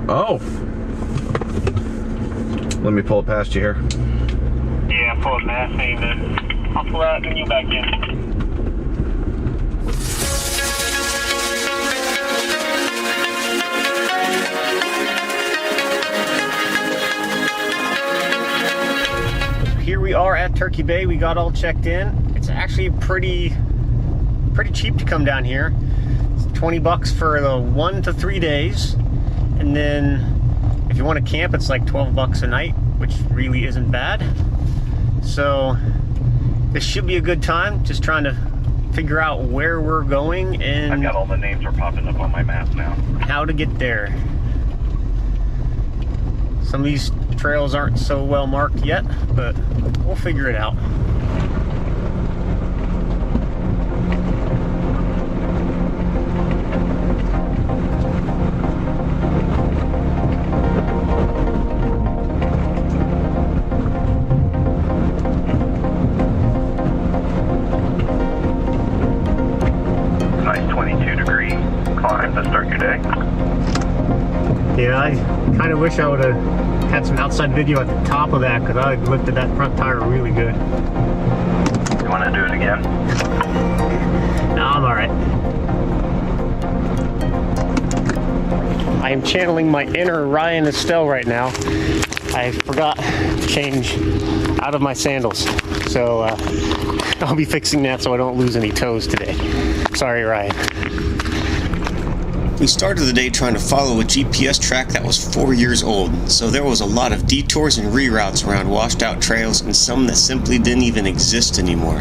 Oh. Let me pull it past you here. Yeah, pull it past me, then I'll pull out and you back in. Here we are at Turkey Bay. We got all checked in. It's actually pretty cheap to come down here. It's 20 bucks for the 1 to 3 days. And then if you want to camp, it's like 12 bucks a night, which really isn't bad. So this should be a good time. Just trying to figure out where we're going and I've got all the names are popping up on my map now. How to get there. Some of these trails aren't so well marked yet, but we'll figure it out. Nice 22-degree climb to start your day. Yeah, I kind of wish I would have had some outside video at the top of that, because I lifted that front tire really good. You want to do it again? No, I'm alright. I am channeling my inner Ryan Estelle right now. I forgot to change out of my sandals, so I'll be fixing that so I don't lose any toes today. Sorry, Ryan. We started the day trying to follow a GPS track that was 4 years old, so there was a lot of detours and reroutes around washed out trails and some that simply didn't even exist anymore.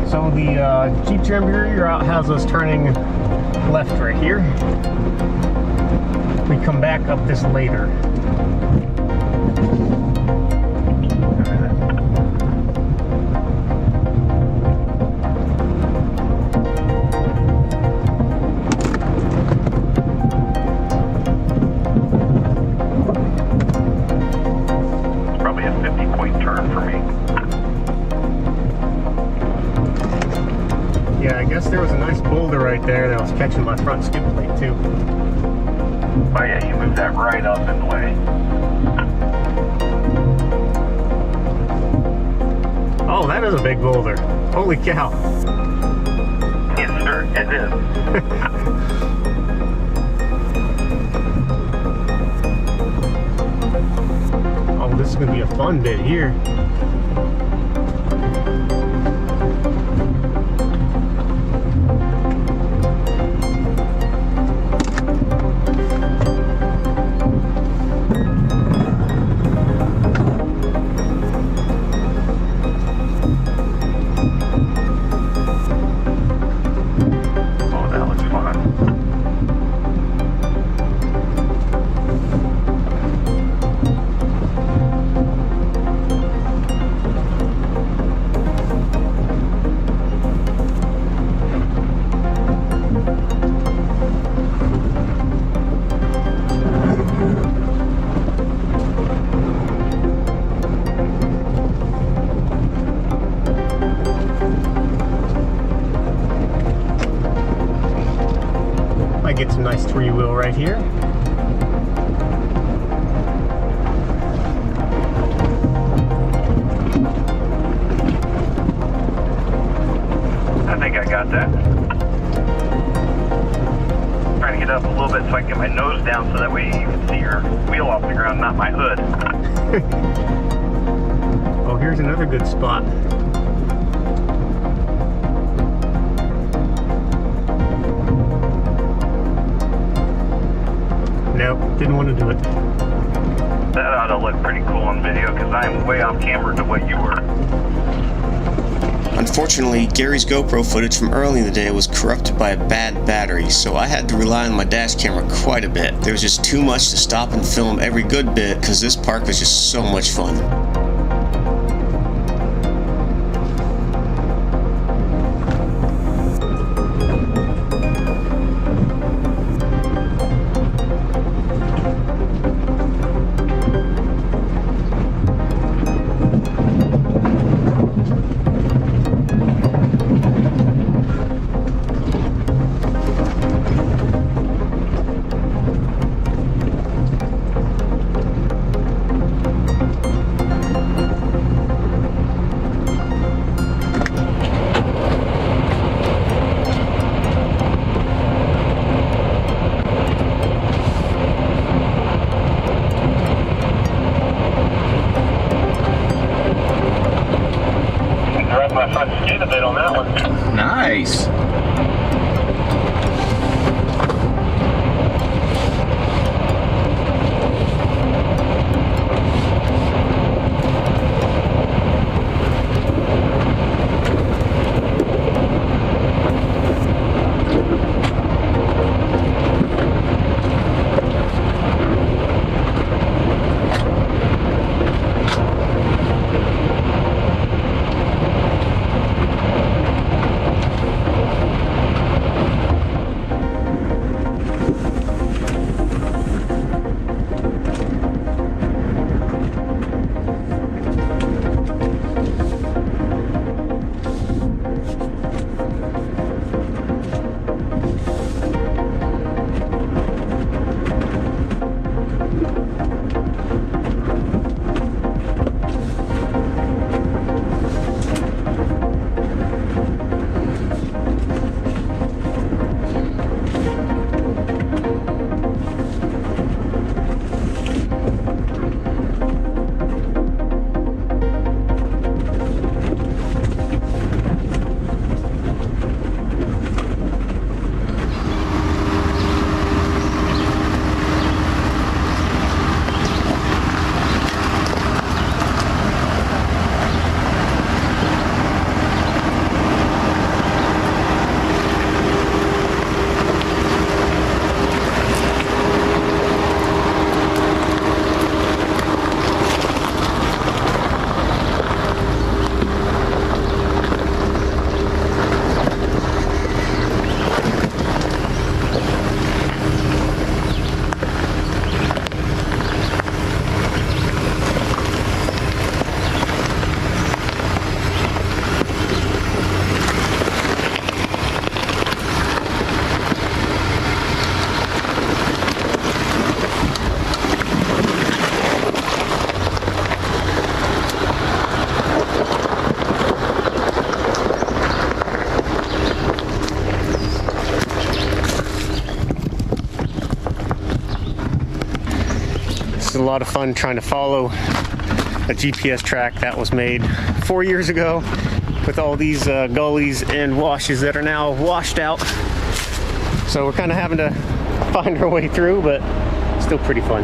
So the Jeep Jamboree route has us turning left right here. We come back up this later. There was a nice boulder right there that was catching my front skid plate too. Oh yeah, you moved that right up in the way. Oh, that is a big boulder. Holy cow. Yes sir, it is. Oh, this is going to be a fun bit here. Get some nice three-wheel right here. I think I got that. Trying to get up a little bit so I can get my nose down so that way you can see your wheel off the ground, not my hood. Oh, here's another good spot. Nope, didn't want to do it. That ought to look pretty cool on video because I am way off camera to what you were. Unfortunately, Gary's GoPro footage from early in the day was corrupted by a bad battery, so I had to rely on my dash camera quite a bit. There was just too much to stop and film every good bit because this park was just so much fun. I tried to skid a bit on that one. Nice. A lot of fun trying to follow a GPS track that was made 4 years ago with all these gullies and washes that are now washed out. So we're kind of having to find our way through, but still pretty fun.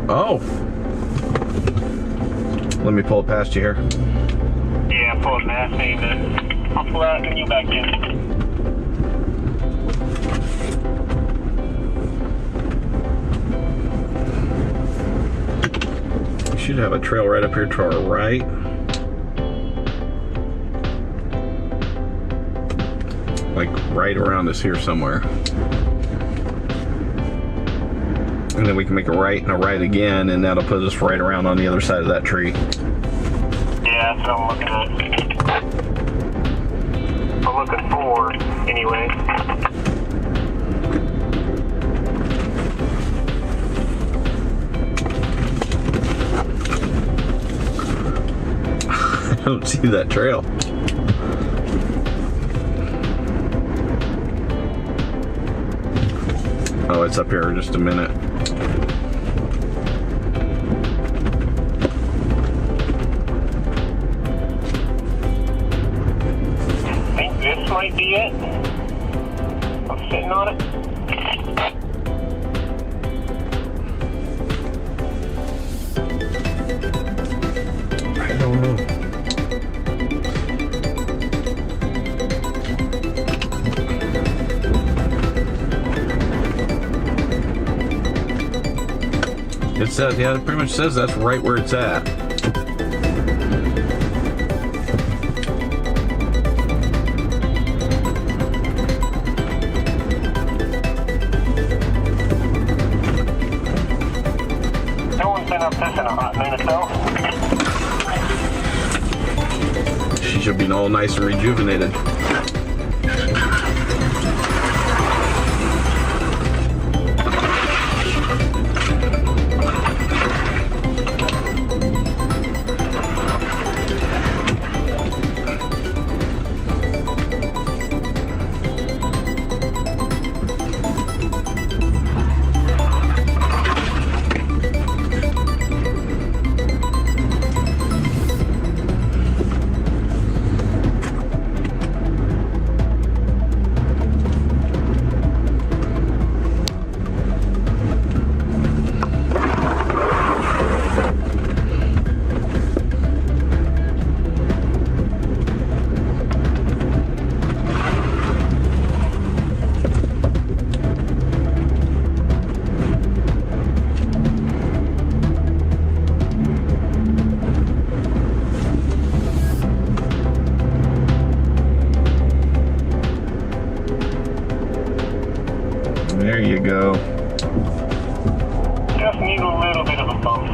Oh. Let me pull it past you here. Yeah, pull it past me, then I'll pull out and you back in. We should have a trail right up here to our right. Like right around us here somewhere. And then we can make a right and a right again, and that'll put us right around on the other side of that tree. Yeah, that's what I'm looking at. I'm looking for, anyway. I don't see that trail. Oh, it's up here in just a minute. I think this might be it. I'm sitting on it. I don't know. It says, yeah, it pretty much says that's right where it's at. No one's been up this in a hot minute, though. She should be all nice and rejuvenated. you go. Just need a little bit of a bump.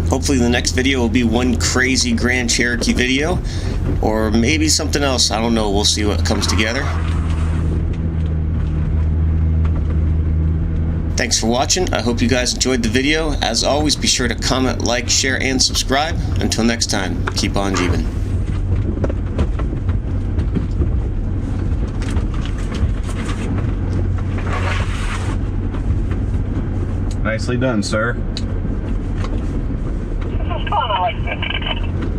Hopefully the next video will be one crazy Grand Cherokee video, or maybe something else. I don't know. We'll see what comes together. Thanks for watching. I hope you guys enjoyed the video. As always, be sure to comment, like, share, and subscribe. Until next time, keep on jeebing. Nicely done, sir. This is fun. I like this.